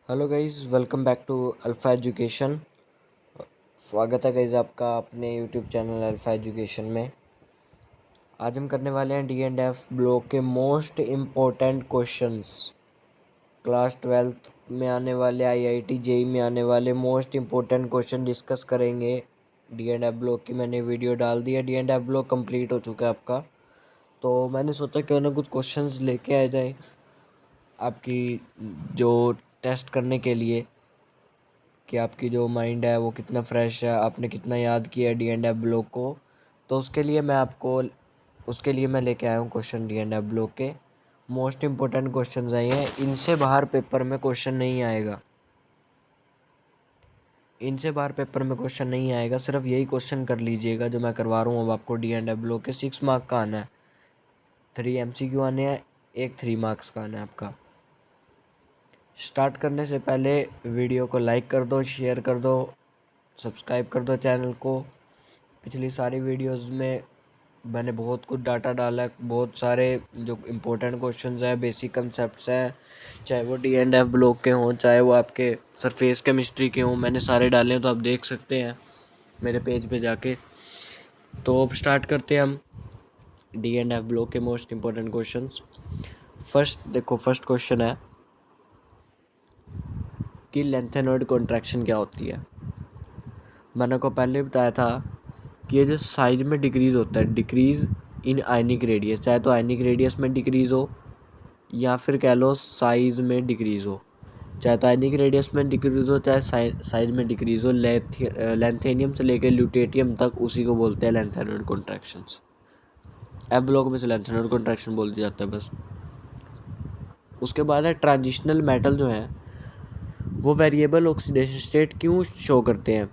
Hello guys, welcome back to Alpha Education. स्वागत है guys आपका अपने यूट्यूब चैनल अल्फ़ा एजुकेशन में। आज हम करने वाले हैं डी एंड एफ ब्लॉक के most important questions. Class 12th में आने वाले, आईआईटी जेई में आने वाले मोस्ट इम्पोर्टेंट क्वेश्चन डिस्कस करेंगे। डी एंड एफ ब्लॉक की मैंने वीडियो डाल दी है। D and F block complete हो चुका है आपका, तो मैंने सोचा क्यों ना कुछ क्वेश्चंस लेके आ जाए आपकी जो टेस्ट करने के लिए कि आपकी जो माइंड है वो कितना फ्रेश है, आपने कितना याद किया है डी एंड एफ ब्लॉक को। तो उसके लिए मैं लेके आया हूँ question D and F block के मोस्ट इम्पोर्टेंट क्वेश्चंस आए हैं। इनसे बाहर पेपर में क्वेश्चन नहीं आएगा, सिर्फ यही क्वेश्चन कर लीजिएगा जो मैं करवा रहा हूँ अब आपको। डी एंड एफ ब्लॉक के 6 मार्क का आना है, 3 MCQ आने हैं, एक 3 मार्क्स का आना है आपका। स्टार्ट करने से पहले वीडियो को लाइक कर दो, शेयर कर दो, सब्सक्राइब कर दो चैनल को। पिछली सारी वीडियोस में मैंने बहुत कुछ डाटा डाला है, बहुत सारे जो इम्पोर्टेंट क्वेश्चंस हैं, बेसिक कंसेप्ट्स हैं, चाहे वो डी एंड एफ ब्लॉक के हों, चाहे वो आपके सरफेस केमिस्ट्री के हों, मैंने सारे डाले हैं। तो आप देख सकते हैं मेरे पेज पे जाके। तो अब स्टार्ट करते हैं हम डी एंड एफ ब्लॉक के most important questions. First question है कि लेंथेनॉइड कॉन्ट्रैक्शन क्या होती है। मैंने को पहले बताया था कि ये जो साइज में डिक्रीज़ होता है, डिक्रीज़ इन आयनिक रेडियस, चाहे तो आयनिक रेडियस में डिक्रीज़ हो या फिर कह लो साइज़ में डिक्रीज़ हो। चाहे तो आयनिक रेडियस में डिक्रीज़ हो, चाहे साइज में डिक्रीज़ हो। लेंथेनियम से लेकर ल्यूटेटियम तक उसी को बोलते हैं लेंथेनॉइड कॉन्ट्रैक्शंस। एफ ब्लॉक में से लेंथेनॉइड कॉन्ट्रैक्शन बोल दिया जाता है बस। उसके बाद है ट्रांजिशनल मेटल जो है वो वेरिएबल ऑक्सीडेशन स्टेट क्यों शो करते हैं।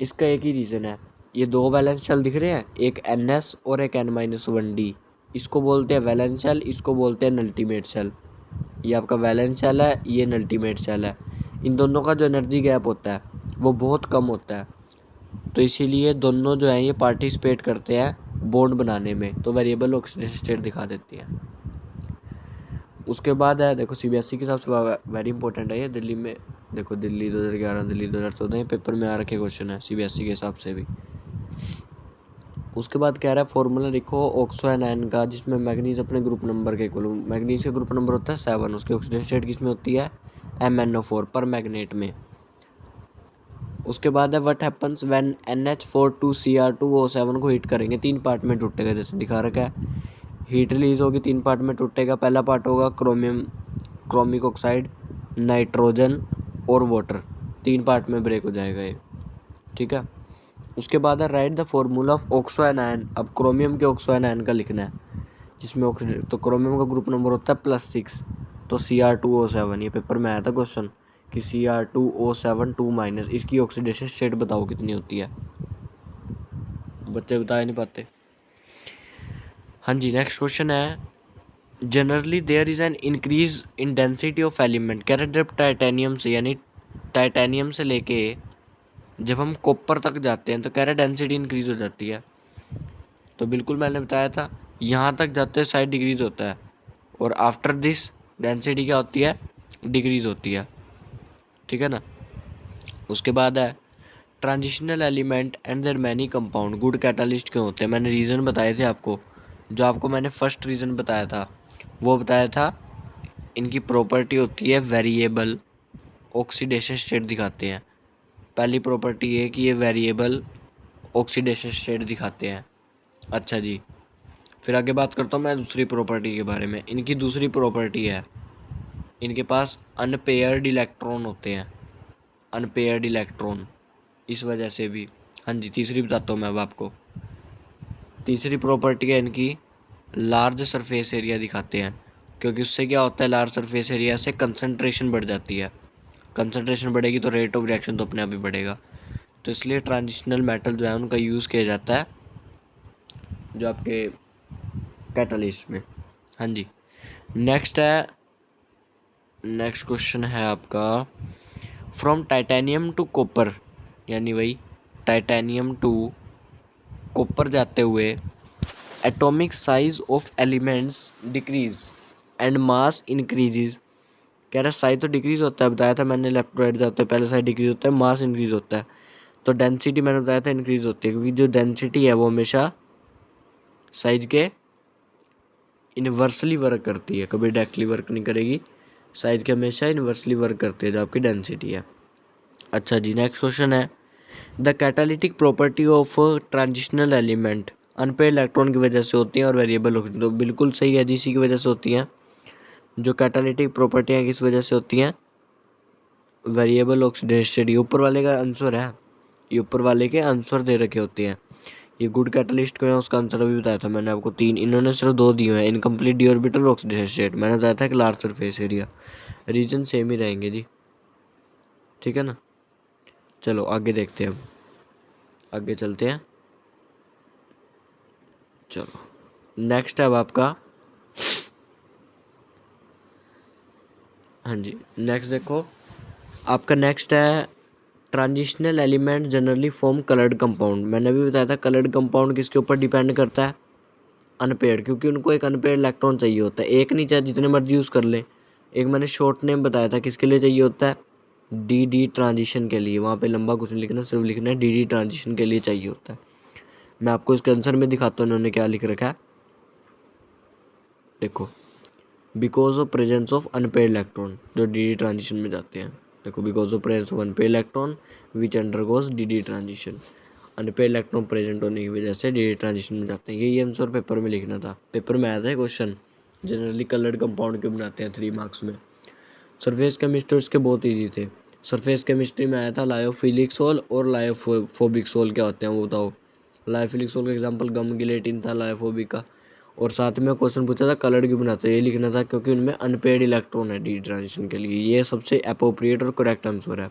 इसका एक ही रीज़न है, ये दो वैलेंस शेल दिख रहे हैं, एक NS और एक N-1D। इसको बोलते हैं वैलेंस शेल, इसको बोलते हैं अल्टीमेट शेल। ये आपका वैलेंस शेल है, ये अल्टीमेट शेल है। इन दोनों का जो एनर्जी गैप होता है वो बहुत कम होता है, तो इसीलिए दोनों जो हैं ये पार्टिसिपेट करते हैं बॉन्ड बनाने में, तो वेरिएबल ऑक्सीडेशन स्टेट दिखा देती हैं। उसके बाद है देखो CBSE के हिसाब से वेरी इंपॉर्टेंट है ये। दिल्ली में देखो, दिल्ली 2011, दिल्ली 2014, ये पेपर में आ रखे क्वेश्चन है CBSE के हिसाब से भी। उसके बाद कह रहा है फॉर्मूला लिखो ऑक्सो एनायन का जिसमें मैग्नीज अपने ग्रुप नंबर के इक्वल। मैग्नीज का ग्रुप नंबर होता है 7, उसकी ऑक्सीडेशन स्टेट किसमें होती है MnO4 पर मैग्नेट में। उसके बाद है व्हाट हैपन्स व्हेन NH42Cr2O7 को हीट करेंगे, 3 पार्ट में टूटेगा जैसे दिखा रखा है। हीट रिलीज होगी, 3 पार्ट में टूटेगा। पहला पार्ट होगा क्रोमिक ऑक्साइड, नाइट्रोजन और वाटर, 3 पार्ट में ब्रेक हो जाएगा ये, ठीक है। उसके बाद है right the formula of oxo anion. अब क्रोमियम के ऑक्सो एनायन का लिखना है जिसमें तो क्रोमियम का ग्रुप नंबर होता है +6, तो Cr2O7। ये पेपर में आया था क्वेश्चन कि Cr2O7 2-, इसकी ऑक्सीडेशन स्टेट बताओ कितनी होती है, बच्चे बता नहीं पाते। हाँ जी, नेक्स्ट क्वेश्चन है generally there is an increase in density of element. कह रहे जब टाइटेनियम से, यानी टाइटेनियम से लेके जब हम कॉपर तक जाते हैं तो कह रहे डेंसिटी इंक्रीज हो जाती है। तो बिल्कुल मैंने बताया था, यहाँ तक जाते हैं साइड डिक्रीज होता है, और आफ्टर दिस डेंसिटी क्या होती है, डिक्रीज होती है, ठीक है ना। उसके बाद है transitional element and there many compound good catalyst क्यों होते हैं। मैंने रीज़न बताए थे आपको, जो आपको मैंने फर्स्ट रीज़न बताया था वो बताया था इनकी प्रॉपर्टी होती है वेरिएबल ऑक्सीडेशन स्टेट दिखाते हैं। पहली प्रॉपर्टी है कि ये वेरिएबल ऑक्सीडेशन स्टेट दिखाते हैं। अच्छा जी, फिर आगे बात करता हूँ मैं दूसरी प्रॉपर्टी के बारे में। इनकी दूसरी प्रॉपर्टी है इनके पास अनपेयर्ड इलेक्ट्रॉन होते हैं, अनपेयर्ड इलेक्ट्रॉन, इस वजह से भी। हाँ जी, तीसरी बताता हूँ मैं अब आपको। तीसरी प्रॉपर्टी है इनकी लार्ज सरफेस एरिया दिखाते हैं, क्योंकि उससे क्या होता है, लार्ज सरफेस एरिया से कंसंट्रेशन बढ़ जाती है। कंसंट्रेशन बढ़ेगी तो रेट ऑफ रिएक्शन तो अपने आप ही बढ़ेगा, तो इसलिए ट्रांजिशनल मेटल जो है उनका यूज़ किया जाता है जो आपके कैटालिस्ट में। हाँ जी, नेक्स्ट क्वेश्चन है आपका फ्रॉम टाइटेनियम टू कॉपर, यानी वही टाइटेनियम टू कॉपर जाते हुए atomic size of elements decrease and mass increases कह रहा है साइज तो डिक्रीज़ होता है, बताया था मैंने लेफ्ट राइट जाते हैं पहले साइज डिक्रीज़ होता है, मास इंक्रीज़ होता है। तो डेंसिटी मैंने बताया था इंक्रीज़ होती है, क्योंकि जो डेंसिटी है वो हमेशा साइज के इन्वर्सली वर्क करती है, कभी डायरेक्टली वर्क नहीं करेगी। साइज के हमेशा इन्वर्सली वर्क करती है जो आपकी डेंसिटी है। अच्छा जी, नेक्स्ट क्वेश्चन है the catalytic property of transitional element unpaired electron की वजह से होती हैं और वेरिएबल ऑक्सीजन, तो बिल्कुल सही है जी, इसी की वजह से होती हैं। जो कैटालिटिक प्रॉपर्टियाँ किस वजह से होती हैं, वेरिएबल ऑक्सीडेशन। ये ऊपर वाले का आंसर है, ये ऊपर वाले के आंसर दे रखे होते हैं। ये गुड कैटलिस्ट को है, उसका आंसर अभी बताया था मैंने आपको 3, इन्होंने सिर्फ 2 दिए हैं, incomplete d orbital oxidation state. मैंने बताया था कि large surface area, reason same ही रहेंगे जी, ठीक है ना। चलो आगे देखते हैं, अब आगे चलते हैं। चलो नेक्स्ट है अब आपका, हाँ जी नेक्स्ट देखो, आपका नेक्स्ट है transitional element generally form coloured compound. मैंने अभी बताया था कलर्ड कंपाउंड किसके ऊपर डिपेंड करता है, अनपेयर्ड, क्योंकि उनको एक अनपेयर्ड इलेक्ट्रॉन चाहिए होता है, एक नहीं चाहे जितने मर्जी यूज़ कर लें। एक मैंने शॉर्ट नेम बताया था किसके लिए चाहिए होता है, डी डी ट्रांजिशन के लिए। वहाँ पे लंबा कुछ नहीं लिखना, सिर्फ लिखना है डी डी ट्रांजिशन के लिए चाहिए होता है। मैं आपको इसके आंसर में दिखाता हूँ इन्होंने क्या लिख रखा है, देखो because of presence of unpaired electron जो डी डी ट्रांजिशन में जाते हैं। देखो because of presence of unpaired electron which undergoes D D transition, unpaired electron present होने की वजह से डी डी ट्रांजिशन में जाते हैं। यही आंसर पेपर में लिखना था, पेपर में आया था क्वेश्चन, जनरली कलर्ड कंपाउंड क्यों बनाते हैं 3 मार्क्स में। सरफेस केमिस्ट्री उसके बहुत ईजी थे। सरफेस केमिस्ट्री में आया था लायोफिलिक सोल और लायोफोबिक सोल क्या होते हैं वो बताओ। लायोफिलिक सोल का एग्जांपल गम गिलेटिन था लायोफोबिक का, और साथ में क्वेश्चन पूछा था कलर्ड क्यों बनाते हैं, ये लिखना था क्योंकि उनमें अनपेयर्ड इलेक्ट्रॉन है डी ट्रांजिशन के लिए। ये सबसे अप्रोप्रिएट और करेक्ट आंसर है।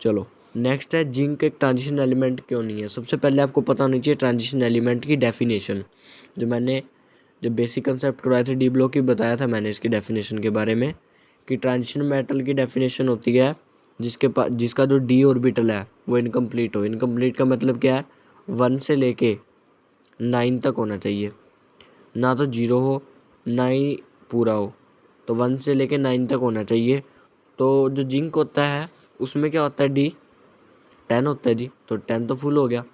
चलो नेक्स्ट है जिंक एक ट्रांजिशन एलिमेंट क्यों नहीं है। सबसे पहले आपको पता होनी चाहिए ट्रांजिशन एलिमेंट की डेफिनेशन, जो मैंने जब बेसिक कंसेप्ट करवाए थे डी ब्लॉक की बताया था मैंने इसकी डेफिनेशन के बारे में, कि ट्रांजिशन मेटल की डेफिनेशन होती है जिसका जो डी ऑर्बिटल है वो इनकम्प्लीट हो। इनकम्प्लीट का मतलब क्या है, 1 से लेके 9 तक होना चाहिए, ना तो 0 हो ना ही पूरा हो, तो 1 से लेके 9 तक होना चाहिए। तो जो जिंक होता है उसमें क्या होता है, डी 10 होता है जी, तो 10 तो फुल हो गया,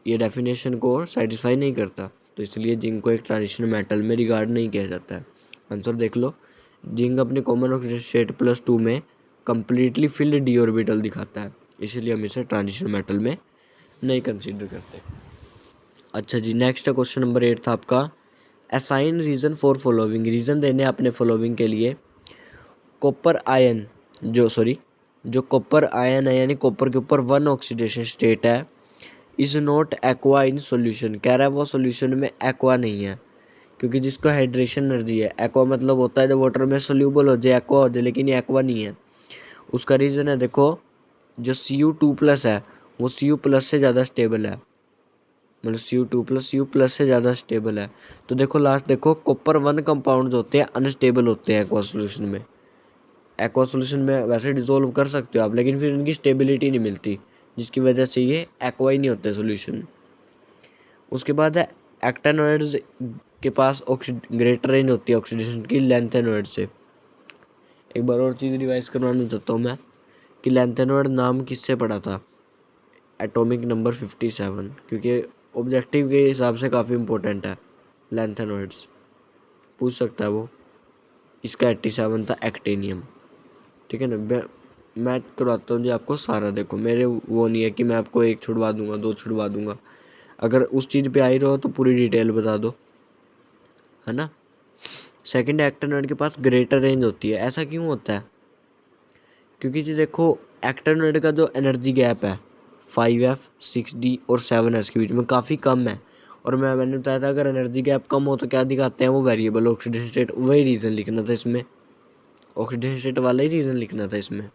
ये डेफिनेशन को सेटिस्फाई नहीं करता, तो इसलिए जिंक को एक ट्रांजिशन मेटल में रिगार्ड नहीं किया जाता है। आंसर देख लो, जिंक अपने कॉमन ऑक्सीडेशन स्टेट +2 में कम्प्लीटली फिल्ड डी ऑर्बिटल दिखाता है, इसलिए हम इसे ट्रांजिशन मेटल में नहीं कंसीडर करते। अच्छा जी नेक्स्ट है क्वेश्चन नंबर 8 था आपका, assign reason for following. Reason देने अपने फॉलोइंग के लिए। कॉपर आयन जो कॉपर आयन है यानी कॉपर के ऊपर 1 ऑक्सीडेशन स्टेट है, is not aqua in solution. कह रहा है वो सोल्यूशन में एक्वा नहीं है, क्योंकि जिसको हाइड्रेशन एनर्जी है, एक्वा मतलब होता है जब वाटर में सोल्यूबल हो जाए एक्वा हो जाए, लेकिन ये एक्वा नहीं है। उसका रीज़न है देखो, जो Cu2+ है वो Cu+ से ज़्यादा स्टेबल है, मतलब Cu2+ Cu+ से ज़्यादा स्टेबल है। तो देखो लास्ट देखो, कॉपर 1 कंपाउंड होते हैं अनस्टेबल होते हैं एक्वा सोल्यूशन में। एक्वा सोल्यूशन में वैसे डिसॉल्व कर सकते हो आप, लेकिन फिर इनकी स्टेबिलिटी नहीं मिलती, जिसकी वजह से ये एक्वा ही नहीं होते सोल्यूशन। उसके बाद है एक्टेनॉइड्स के पास ग्रेटर रेंज होती है ऑक्सीडेशन की लैंथेनॉइड से। एक बार और चीज़ रिवाइज करवाना चाहता हूँ मैं, कि लैंथेनॉइड नाम किससे पड़ा था, एटॉमिक नंबर 57, क्योंकि ऑब्जेक्टिव के हिसाब से काफ़ी इंपॉर्टेंट है लैंथेनॉइड्स, पूछ सकता है वो। इसका 87 था एक्टेनियम, ठीक है ना। मैं करवाता हूँ जी आपको सारा, देखो मेरे वो नहीं है कि मैं आपको 1 छुड़वा दूंगा 2 छुड़वा दूंगा, अगर उस चीज़ पे आई रहो तो पूरी डिटेल बता दो, है ना। सेकंड एक्टेनॉइड के पास ग्रेटर रेंज होती है, ऐसा क्यों होता है, क्योंकि जी देखो एक्टेनॉइड का जो एनर्जी गैप है 5F 6D और 7S के बीच में काफ़ी कम है। और मैंने बताया था अगर एनर्जी गैप कम हो तो क्या दिखाते हैं वो, वेरिएबल ऑक्सीडेशन स्टेट। वही रीज़न लिखना था इसमें, ऑक्सीडेशन स्टेट वाला ही रीज़न लिखना था इसमें।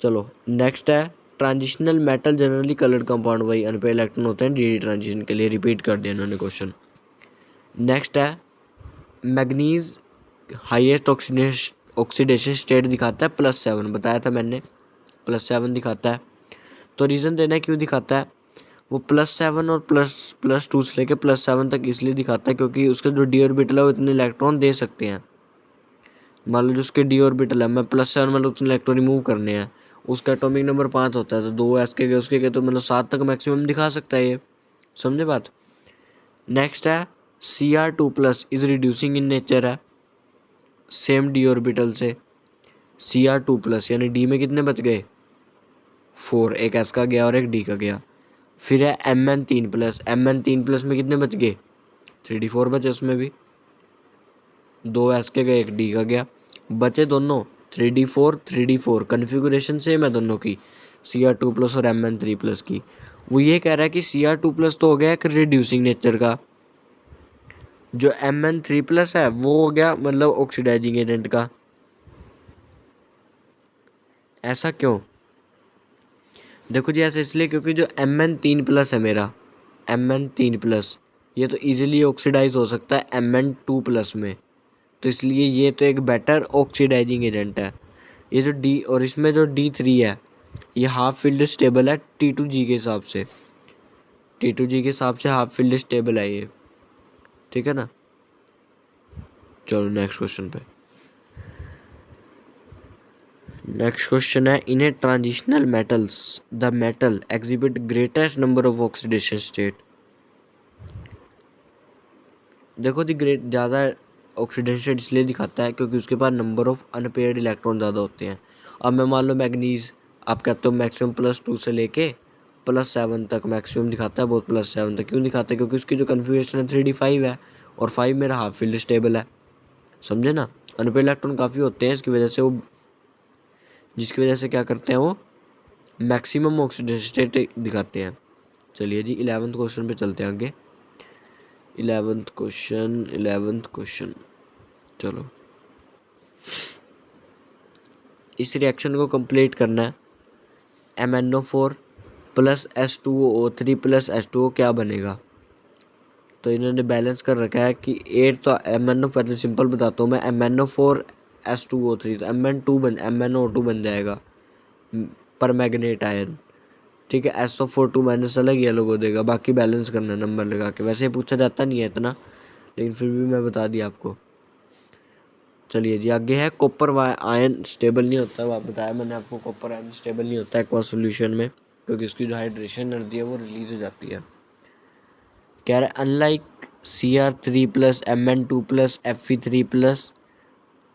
चलो नेक्स्ट है transitional metal generally coloured compound, वही अनपेयर्ड इलेक्ट्रॉन होते हैं डी डी ट्रांजिशन के लिए, रिपीट कर दिया इन्होंने क्वेश्चन। नेक्स्ट है मैग्नीज हाईएस्ट ऑक्सीडेशन स्टेट दिखाता है +7, बताया था मैंने +7 दिखाता है। तो रीज़न देना है क्यों दिखाता है, वो +7 और +2 से लेकर +7 तक इसलिए दिखाता है क्योंकि उसके जो डी ऑर्बिटल है वो इतने इलेक्ट्रॉन दे सकते हैं, मान लो जो उसके डी ऑर्बिटल है, मैं +7 मतलब उतने इलेक्ट्रॉन रिमूव करने हैं, उसका एटॉमिक नंबर 5 होता है, तो 2 s के गए उसके गए, तो मतलब 7 तक मैक्सिमम दिखा सकता है ये। समझे बात। नेक्स्ट है Cr2+ is reducing in nature है, सेम डी ऑर्बिटल से Cr2+, यानी डी में कितने बच गए 4, एक s का गया और एक d का गया। फिर है Mn3+, Mn3+ में कितने बच गए 3d4 बचे, उसमें भी 2 s के गए, एक d का गया, बचे दोनों 3d4 कन्फिगुरेशन सेम है दोनों की, Cr2+ और Mn3+ की। वो ये कह रहा है कि Cr2+ तो हो गया एक रिड्यूसिंग नेचर का, जो Mn3+ है वो हो गया मतलब ऑक्सीडाइजिंग एजेंट का। ऐसा क्यों? देखो जी ऐसा इसलिए क्योंकि जो Mn3+ है मेरा, Mn3+, ये तो इजीली ऑक्सीडाइज हो सकता है Mn2+ में, तो इसलिए ये तो एक बेटर ऑक्सीडाइजिंग एजेंट है। ये जो D और इसमें जो D3 है ये हाफ फील्ड स्टेबल है T2G के हिसाब से, T2G के हिसाब से हाफ फील्ड स्टेबल है ये, ठीक है ना। चलो नेक्स्ट क्वेश्चन पे। नेक्स्ट क्वेश्चन है, in a transitional metals the metal exhibit greatest number of oxidation state. देखो दी ग्रेट ज़्यादा ऑक्सीडेशन स्टेट इसलिए दिखाता है क्योंकि उसके पास नंबर ऑफ अनपेयर्ड इलेक्ट्रॉन ज़्यादा होते हैं। अब मैं मान लो मैग्नीज, आप कहते हो मैक्सिमम +2 से लेके +7 तक मैक्सिमम दिखाता है, बहुत +7 तक क्यों दिखाता है, क्योंकि उसकी जो कन्फिगरेशन है 3d5 है और 5 मेरा हाफ फील्ड स्टेबल है, समझे ना। अनपेयर्ड इलेक्ट्रॉन काफ़ी होते हैं, इसकी वजह से वो, जिसकी वजह से क्या करते हैं वो मैक्सिमम ऑक्सीडेशन स्टेट दिखाते हैं। चलिए जी 11th क्वेश्चन पे चलते हैं आगे। 11th क्वेश्चन चलो, इस रिएक्शन को कंप्लीट करना है। MnO4 + H2O3 + H2O क्या बनेगा, तो इन्होंने बैलेंस कर रखा है कि 8 तो MnO, पहले सिंपल बताता हूँ मैं, MnO4 H2O3 तो MnO2 बन जाएगा पर मैग्नेट आयन, ठीक है। SO4 2- अलग ही अलग हो देगा, बाकी बैलेंस करना नंबर लगा के, वैसे ही पूछा जाता नहीं है इतना, लेकिन फिर भी मैं बता दिया आपको। चलिए जी आगे है, कॉपर आयन स्टेबल नहीं होता है, बताया मैंने आपको, कॉपर आयन स्टेबल नहीं होता है एक्वा सॉल्यूशन में, क्योंकि उसकी जो हाइड्रेशन एनर्जी है वो रिलीज हो जाती है। कह रहा है unlike Cr3+, Mn2+, Fe3+,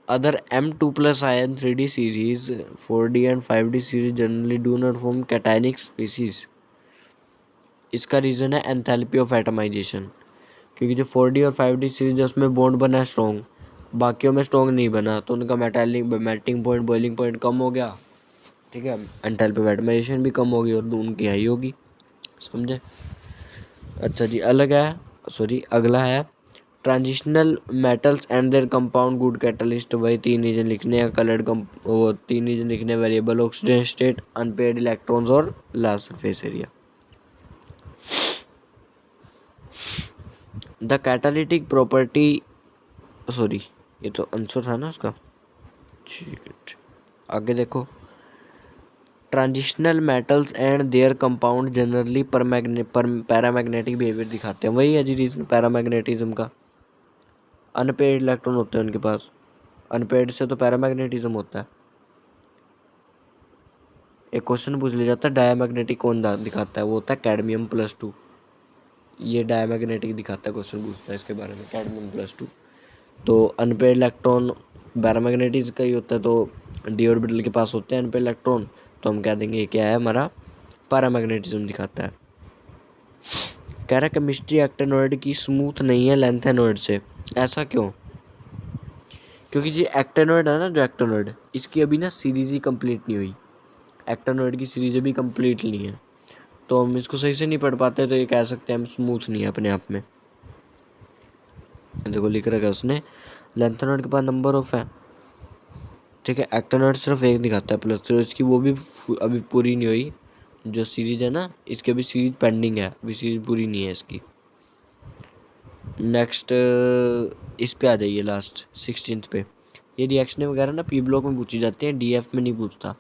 other M2+ ion 3d series, 4d and 5d series generally do not form cationic species। इसका रीज़न है एंथैल्पी ऑफ एटमाइजेशन, क्योंकि जो 4d और 5d सीरीज है उसमें बॉन्ड बना है स्ट्रॉन्ग, बाकियों में स्ट्रॉन्ग नहीं बना, तो उनका मेल्टिंग पॉइंट बॉइलिंग पॉइंट कम हो गया, ठीक है, एंथैल्पी ऑफ एटमाइजेशन भी कम होगी और उनकी हाई होगी, समझे। अच्छा जी अगला है transitional metals and there compound good catalyst. वही 3 रीजन लिखने हैं, कलर्ड वो 3 रीजन लिखने, variable oxidation state, unpaired electrons और large surface area. The catalytic property, sorry ये तो आंसर था ना उसका, ठीक है। आगे देखो, transitional metals and there compound generally paramagnetic behaviour दिखाते हैं। वही है जी रीजन पैरामैग्नेटिज्म का, अनपेयर्ड इलेक्ट्रॉन होते हैं उनके पास, अनपेयर्ड से तो पैरामैग्नेटिज्म होता है। एक क्वेश्चन पूछ लिया जाता है डायमैग्नेटिक कौन दिखाता है, वो होता है कैडमियम +2, ये डायमैग्नेटिक दिखाता है, क्वेश्चन पूछता है इसके बारे में, कैडमियम +2। तो अनपेयर्ड इलेक्ट्रॉन पैरामैग्नेटिज्म का ही होता है, तो डी ऑर्बिटल के पास होते हैं अनपेयर्ड इलेक्ट्रॉन, तो हम कह देंगे क्या है हमारा पैरामैग्नेटिज्म दिखाता है। कह रहा है केमिस्ट्री एक्टेनॉइड की स्मूथ नहीं है लैंथेनॉइड से, ऐसा क्यों? क्योंकि जी एक्टेनॉइड है ना, जो एक्टेनॉइड, इसकी अभी ना सीरीज ही कंप्लीट नहीं हुई, एक्टेनॉइड की सीरीज अभी कंप्लीट नहीं है, तो हम इसको सही से नहीं पढ़ पाते, तो ये कह सकते हैं हम स्मूथ नहीं है अपने आप में। देखो लिख रखा है उसने, लैंथेनॉइड के पास नंबर ऑफ है, ठीक है, एक्टेनॉइड सिर्फ एक दिखाता है +, तो इसकी वो भी अभी पूरी नहीं हुई, जो सीरीज है ना इसकी अभी सीरीज पेंडिंग है, अभी सीरीज पूरी नहीं है इसकी। नेक्स्ट इस पे आ जाइए, लास्ट 16th पे। ये रिएक्शनें वगैरह ना पी ब्लॉक में पूछी जाती हैं, डीएफ में नहीं पूछता,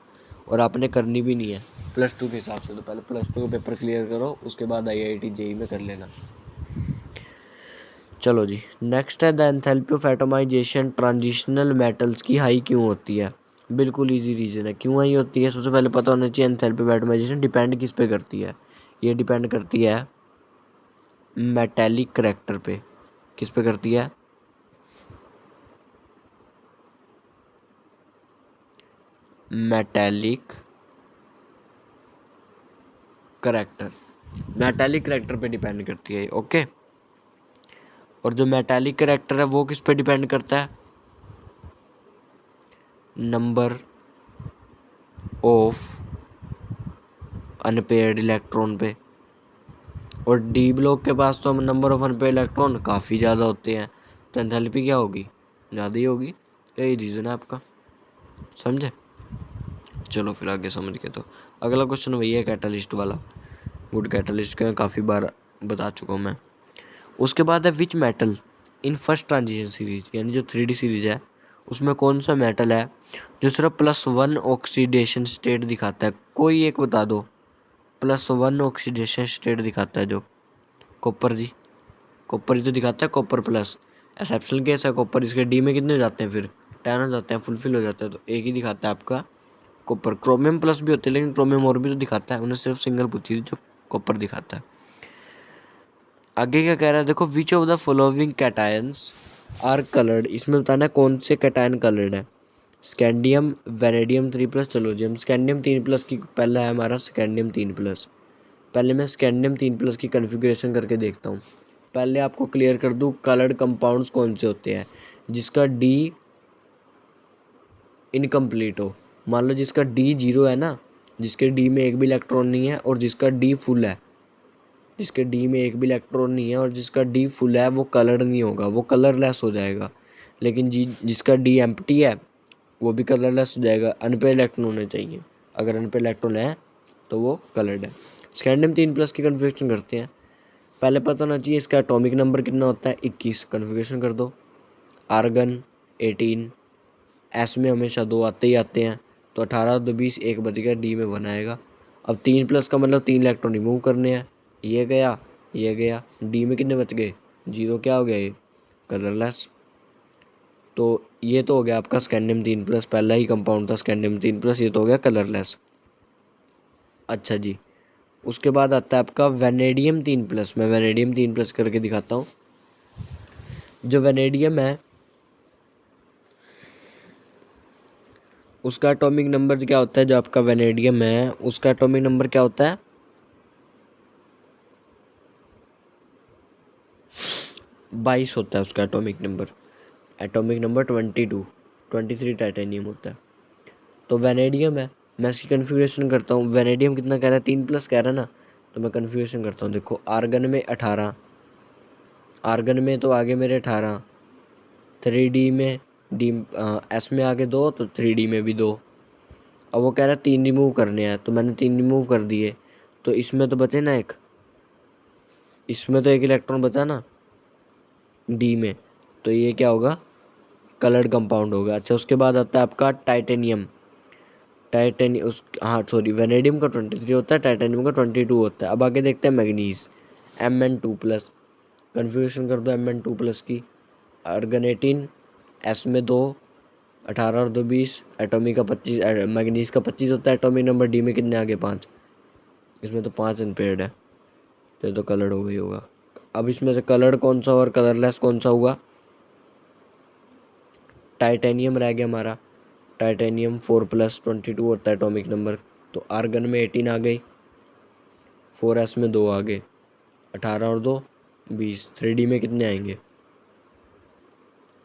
और आपने करनी भी नहीं है +2 के हिसाब से, तो पहले +2 का पेपर क्लियर करो, उसके बाद IIT JEE में कर लेना। चलो जी, नेक्स्ट है the enthalpy of atomization transitional metals की हाई क्यों होती है। बिल्कुल इजी रीज़न है क्यों हाई होती है। सबसे पहले पता होना चाहिए एंथैल्पी ऑफ एटमाइजेशन डिपेंड किस पे करती है। ये डिपेंड करती है मेटेलिक करैक्टर पे। किस पे करती है? Metallic character. मेटेलिक करैक्टर पे डिपेंड करती है, ओके। और जो मेटेलिक करैक्टर है वो किस पे डिपेंड करता है? नंबर ऑफ अनपेयर्ड इलेक्ट्रॉन पे। और डी ब्लॉक के पास तो नंबर ऑफ अनपेयर्ड इलेक्ट्रॉन काफ़ी ज़्यादा होते हैं, तो एंथैल्पी क्या होगी? ज़्यादा ही होगी। यही रीज़न है आपका, समझे? चलो फिर आगे समझ के। तो अगला क्वेश्चन वही है कैटलिस्ट वाला। गुड कैटलिस्ट का काफ़ी बार बता चुका हूँ मैं। उसके बाद है which metal in first transition series, यानी जो 3D सीरीज है उसमें कौन सा मेटल है जो सिर्फ +1 ऑक्सीडेशन स्टेट दिखाता है। कोई एक बता दो +1 ऑक्सीडेशन स्टेट दिखाता है जो। कॉपर जी, कॉपर ही तो दिखाता है, कॉपर प्लस। एक्सेप्शनल केस है कॉपर, इसके डी में कितने हो जाते हैं फिर? 10 हो जाते हैं, फुलफिल हो जाता है, तो एक ही दिखाता है आपका कॉपर। क्रोमियम प्लस भी होते हैं लेकिन क्रोमियम और भी तो दिखाता है, उन्हें सिर्फ सिंगल पूछी थी जो कॉपर दिखाता है। आगे क्या कह रहा है देखो, which of the following cations are coloured. इसमें बताना है कौन से कैटायन कलर्ड है। Scandium, vanadium 3+। चलो जी हम स्कैंडियम 3+ की, पहला है हमारा स्कैंडियम 3+। पहले मैं स्कैंडियम 3+ की कन्फिग्रेशन करके देखता हूँ। पहले आपको क्लियर कर दूँ कलर्ड कंपाउंड्स कौन से होते हैं। जिसका डी इनकम्प्लीट हो, मान लो जिसका डी 0 है ना, जिसके डी में एक भी इलेक्ट्रॉन नहीं है, और जिसका डी फुल है, जिसके डी में एक भी इलेक्ट्रॉन नहीं है और जिसका डी फुल है, वो कलर्ड नहीं होगा, वो कलरलेस हो जाएगा। लेकिन जिसका डी एम्प्टी है वो भी कलरलेस हो जाएगा। अनपेयर्ड इलेक्ट्रॉन होने चाहिए, अगर अनपेयर्ड इलेक्ट्रॉन है तो वो कलर्ड है। स्कैंडियम 3+ की कन्फिग्रेशन करते हैं। पहले पता होना चाहिए इसका एटॉमिक नंबर कितना होता है, 21। कन्फिग्रेशन कर दो। आर्गन 18, एस में हमेशा 2 आते ही आते हैं, तो 18 2 20, 1 बच गया, डी में 1 आएगा। अब 3+ का मतलब 3 इलेक्ट्रॉन रिमूव करने हैं, ये गया ये गया, डी में कितने बच गए? 0। क्या हो गया ये? कलरलेस। तो ये तो हो गया आपका स्कैंडियम 3+, पहला ही कंपाउंड था स्कैंडियम 3+, ये तो हो गया कलरलेस। अच्छा जी, उसके बाद आता है आपका वेनेडियम 3+। मैं वेनेडियम 3+ करके दिखाता हूँ। जो वेनेडियम है उसका एटॉमिक नंबर क्या होता है, जो आपका वेनेडियम है उसका एटॉमिक नंबर क्या होता है? 22 होता है उसका atomic number. Atomic number 22, 23 titanium होता है। तो वेनेडियम है, मैं इसकी कन्फिग्रेशन करता हूँ। वेनेडियम कितना कह रहा है? 3+ कह रहा है ना, तो मैं कन्फिग्रेशन करता हूँ। देखो आर्गन में 18, आर्गन में तो आगे मेरे 18, 3D में डी एस में आगे 2, तो 3D में भी 2। अब वो कह रहा है 3 रिमूव करने हैं, तो मैंने 3 रिमूव कर दिए, तो इसमें तो बचे ना एक, इसमें तो एक इलेक्ट्रॉन बचा ना डी में, तो ये क्या होगा? कलर्ड कंपाउंड होगा। अच्छा उसके बाद आता है आपका टाइटेनियम। टाइटेनियम उस हाँ सॉरी, वेनेडियम का 23 होता है, टाइटेनियम का 22 होता है। अब आगे देखते हैं मैग्नीज, Mn2+। कन्फ्यूजन कर दो Mn2+ की। आर्गन 18, एस में 2, 18 और 2 20, एटॉमिक का 25, मैग्नीज का 25 होता है एटॉमिक नंबर। डी में कितने आगे? 5। इसमें तो 5 अनपेयर्ड है, तो ये तो कलर्ड हो गई होगा। अब इसमें से कलर्ड कौन सा और कलरलेस कौन सा हुआ? टाइटेनियम रह गया हमारा। टाइटेनियम 4+, 22 होता है एटॉमिक नंबर। तो आर्गन में 18 आ गई, 4s में 2 आ गए, 18 और 2 20। 3D में कितने आएंगे?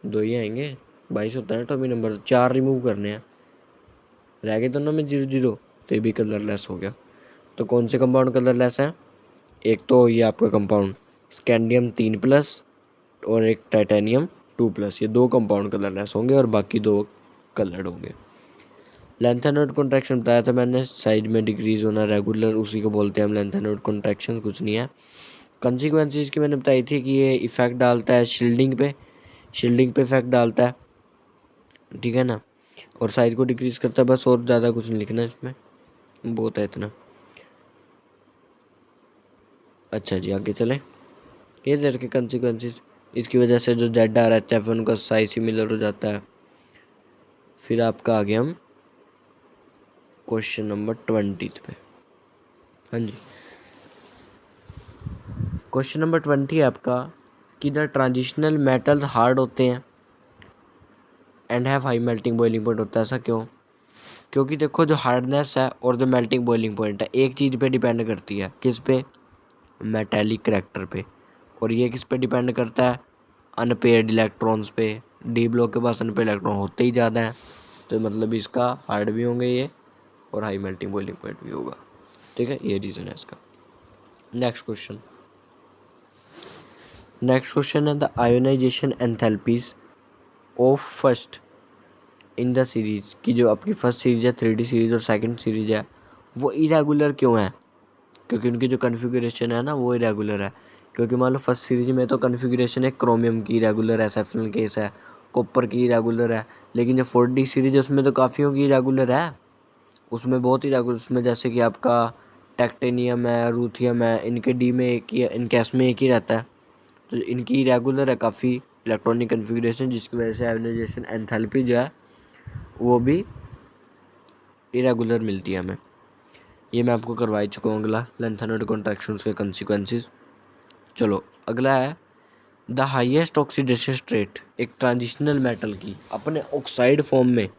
2 ही आएंगे, 22 होता है एटॉमिक नंबर। 4 रिमूव करने हैं, रह गए दोनों में 0 0, तो ये भी कलरलेस हो गया। तो कौन से कंपाउंड कलरलेस हैं? एक तो ये आपका कंपाउंड स्कैंडियम 3+ और एक टाइटेनियम 2+, ये 2 कंपाउंड कलरलेस होंगे और बाकी 2 कलर्ड होंगे। लेंथेनॉइड कॉन्ट्रैक्शन बताया था मैंने, साइज में डिक्रीज होना रेगुलर, उसी को बोलते हैं हम लेंथेनॉइड कॉन्ट्रैक्शन, कुछ नहीं है। कंसिक्वेंसेस की मैंने बताई थी कि ये इफ़ेक्ट डालता है शील्डिंग पे, शील्डिंग पे इफेक्ट डालता है, ठीक है ना, और साइज को डिक्रीज करता है, बस। और ज़्यादा कुछ नहीं लिखना इसमें, बहुत है इतना। अच्छा जी आगे चलें। ये देर के कंसिक्वेंसेस, इसकी वजह से जो जेड आर एच एफ उनका साइज सिमिलर हो जाता है। फिर आपका आ गया हम क्वेश्चन नंबर 20 पे। हाँ जी, क्वेश्चन नंबर 20 है आपका कि द ट्रांजिशनल मेटल्स हार्ड होते हैं and have high melting boiling point होता है। ऐसा क्यों? क्योंकि देखो जो हार्डनेस है और जो मेल्टिंग बॉइलिंग पॉइंट है एक चीज़ पे डिपेंड करती है। किस पे? मेटेलिक करैक्टर पे। और ये किस पे डिपेंड करता है? अनपेयर्ड इलेक्ट्रॉन्स पे। डी ब्लॉक के पास अनपेयर्ड इलेक्ट्रॉन होते ही ज़्यादा हैं, तो मतलब इसका हार्ड भी होंगे ये और हाई मेल्टिंग बॉइलिंग पॉइंट भी होगा। ठीक है, ये रीज़न है इसका। नेक्स्ट क्वेश्चन है the ionization enthalpies of first in the series की जो आपकी फर्स्ट सीरीज है 3D सीरीज और सेकंड सीरीज है वो इरेगुलर क्यों है? क्योंकि उनकी जो कन्फिगरेशन है ना वो इरेगुलर है। क्योंकि मान लो फर्स्ट सीरीज में तो कन्फिगरेशन है क्रोमियम की इरेगुलर है, एक्सेप्शनल केस है, कॉपर की इरेगुलर है। लेकिन जो 4D सीरीज है उसमें तो काफ़ियों की इरेगुलर है, उसमें बहुत ही इरेगुलर। उसमें जैसे कि आपका टेक्टेनियम है, रूथियम है, इनके डी में एक ही, इनके एस में एक ही रहता है, तो इनकी इरेगुलर है काफ़ी इलेक्ट्रॉनिक कन्फिगरेशन, जिसकी वजह से आयोनाइजेशन एंथैल्पी जो है वो भी इरेगुलर मिलती है हमें। ये मैं आपको करवा ही चुका हूँ। अगला लेंथेनॉइड कॉन्ट्रैक्शंस के कंसिक्वेंसेस। चलो अगला है द हाईएस्ट ऑक्सीडेशन स्टेट एक ट्रांजिशनल मेटल की अपने ऑक्साइड फॉर्म में।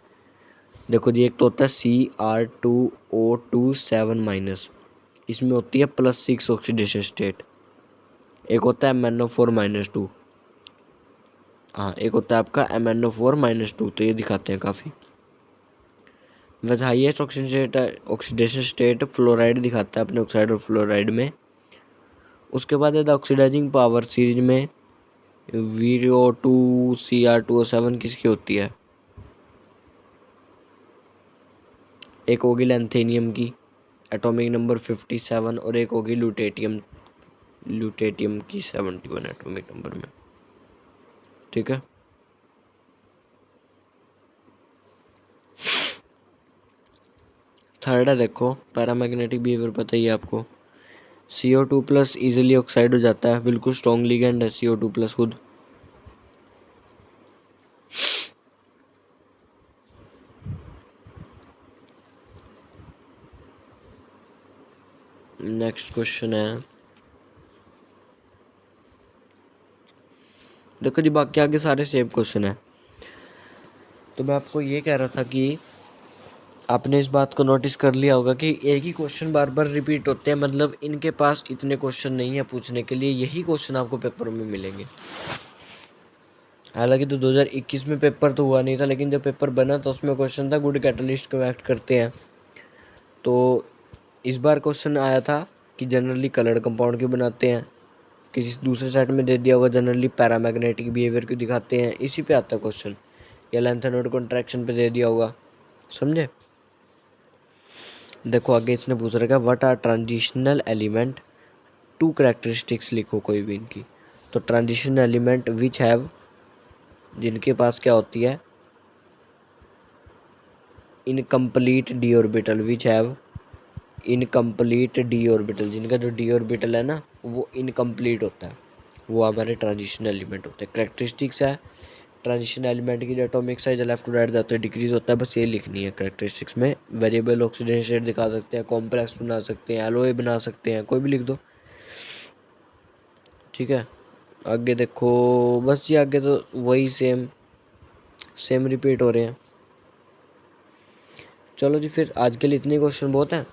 देखो जी, एक तो होता है Cr2O27-, इसमें होती है +6 ऑक्सीडेशन स्टेट। एक होता है MnO4-2, हाँ एक होता है आपका MnO4-2, तो ये दिखाते हैं काफ़ी। वैसे हाईएस्ट ऑक्सीडेशन स्टेट फ्लोराइड दिखाता है अपने ऑक्साइड और फ्लोराइड में। उसके बाद है द ऑक्सीडाइजिंग पावर सीरीज में VO2Cr2O7 किसकी होती है? एक होगी लैंथेनियम की एटॉमिक नंबर 57 और एक होगी ल्यूटेटियम की 71 एटॉमिक नंबर में। ठीक है, थर्ड है देखो पैरामैग्नेटिक बिहेवियर पता ही है आपको। CO2+ ईजिली ऑक्साइड हो जाता है, बिल्कुल स्ट्रॉन्ग लिगेंड है CO2+ खुद। नेक्स्ट क्वेश्चन है, देखो जी बाकी आगे सारे सेम क्वेश्चन है। तो मैं आपको ये कह रहा था कि आपने इस बात को नोटिस कर लिया होगा कि एक ही क्वेश्चन बार बार रिपीट होते हैं, मतलब इनके पास इतने क्वेश्चन नहीं है पूछने के लिए, यही क्वेश्चन आपको पेपर में मिलेंगे। हालांकि तो 2021 में पेपर तो हुआ नहीं था, लेकिन जब पेपर बना तो उसमें क्वेश्चन था गुड कैटलिस्ट को एक्ट करते हैं। तो इस बार क्वेश्चन आया था कि जनरली कलर्ड कंपाउंड क्यों बनाते हैं। किसी दूसरे सेट में दे दिया होगा जनरली पैरामैग्नेटिक बिहेवियर क्यों दिखाते हैं, इसी पे आता है क्वेश्चन। या लेंथेनॉइड कॉन्ट्रैक्शन पे दे दिया होगा, समझे। देखो आगे इसने पूछ रखा है what are transitional element, 2 characteristics लिखो कोई भी इनकी। तो ट्रांजिशन एलिमेंट विच हैव, जिनके पास क्या होती है incomplete d orbital, which have incomplete d orbital, जिनका जो डी ऑर्बिटल है ना वो इनकम्प्लीट होता है, वो हमारे ट्रांजिशन एलिमेंट होते हैं। कैरेक्टरिस्टिक्स है ट्रांजिशन एलिमेंट की, जो atomic size left to right जाते हैं डिक्रीज होता है, बस ये लिखनी है कैरेक्टरिस्टिक्स में। वेरिएबल ऑक्सीडेशन स्टेट दिखा सकते हैं, कॉम्प्लेक्स बना सकते हैं, एलओए बना सकते हैं, कोई भी लिख दो। ठीक है, आगे देखो बस ये आगे तो वही सेम रिपीट हो रहे हैं। चलो जी फिर आज के लिए इतने क्वेश्चन बहुत हैं।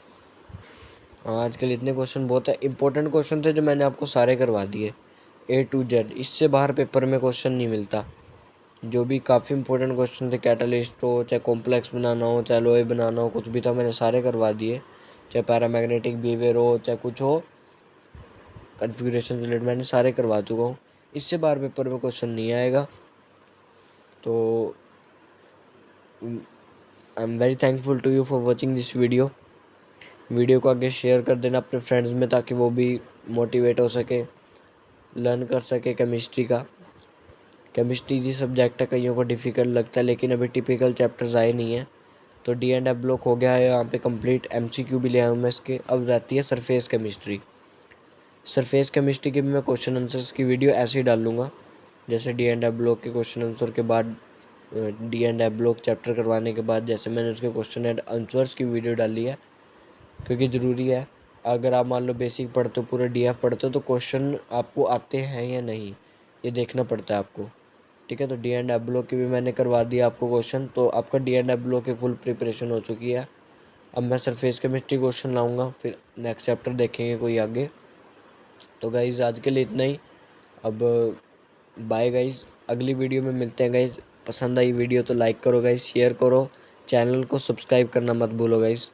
हाँ आज के लिए इतने क्वेश्चन बहुत है। इंपॉर्टेंट क्वेश्चन थे जो मैंने आपको सारे करवा दिए A to Z, इससे बाहर पेपर में क्वेश्चन नहीं मिलता। जो भी काफ़ी इंपॉर्टेंट क्वेश्चन थे, कैटलिस्ट हो चाहे कॉम्प्लेक्स बनाना हो चाहे लोहे बनाना हो, कुछ भी था मैंने सारे करवा दिए। चाहे पैरामैग्नेटिक बिहेवियर हो चाहे कुछ हो, कन्फिगरेशन रिलेटेड मैंने सारे करवा चुका हूँ। इससे बाहर पेपर में क्वेश्चन नहीं आएगा। तो I am very thankful to you for watching this video को आगे शेयर कर देना अपने फ्रेंड्स में, ताकि वो भी मोटिवेट हो सके, लर्न कर सके केमिस्ट्री का। केमिस्ट्री जी सब्जेक्ट है, कईयों को डिफ़िकल्ट लगता है, लेकिन अभी टिपिकल चैप्टर्स आए नहीं हैं। तो D&F ब्लॉक हो गया है यहाँ पे कंप्लीट, MCQ भी ले आया हूँ मैं इसके। अब रहती है सरफेस केमिस्ट्री के भी मैं क्वेश्चन आंसर्स की वीडियो ऐसे ही डाल लूँगा। जैसे डी एंड एफ ब्लॉक के क्वेश्चन आंसर के बाद, D and F block chapter करवाने के बाद जैसे मैंने उसके क्वेश्चन एंड आंसर्स की वीडियो डाली है, क्योंकि ज़रूरी है। अगर आप मान लो बेसिक पढ़ते हो, पूरा डी एफ पढ़ते हो, तो क्वेश्चन आपको आते हैं या नहीं ये देखना पड़ता है आपको, ठीक है। तो डी एंड एफ ब्लॉक की भी मैंने करवा दिया आपको क्वेश्चन, तो आपका डी एंड एफ ब्लॉक की फुल प्रिपरेशन हो चुकी है। अब मैं सरफेस केमिस्ट्री क्वेश्चन लाऊंगा, फिर नेक्स्ट चैप्टर देखेंगे कोई आगे। तो गाइज़ आज के लिए इतना ही। अब बाय गाइज़, अगली वीडियो में मिलते हैं गाइज़। पसंद आई वीडियो तो लाइक करो गाइज़, शेयर करो, चैनल को सब्सक्राइब करना मत भूलो गाइज़।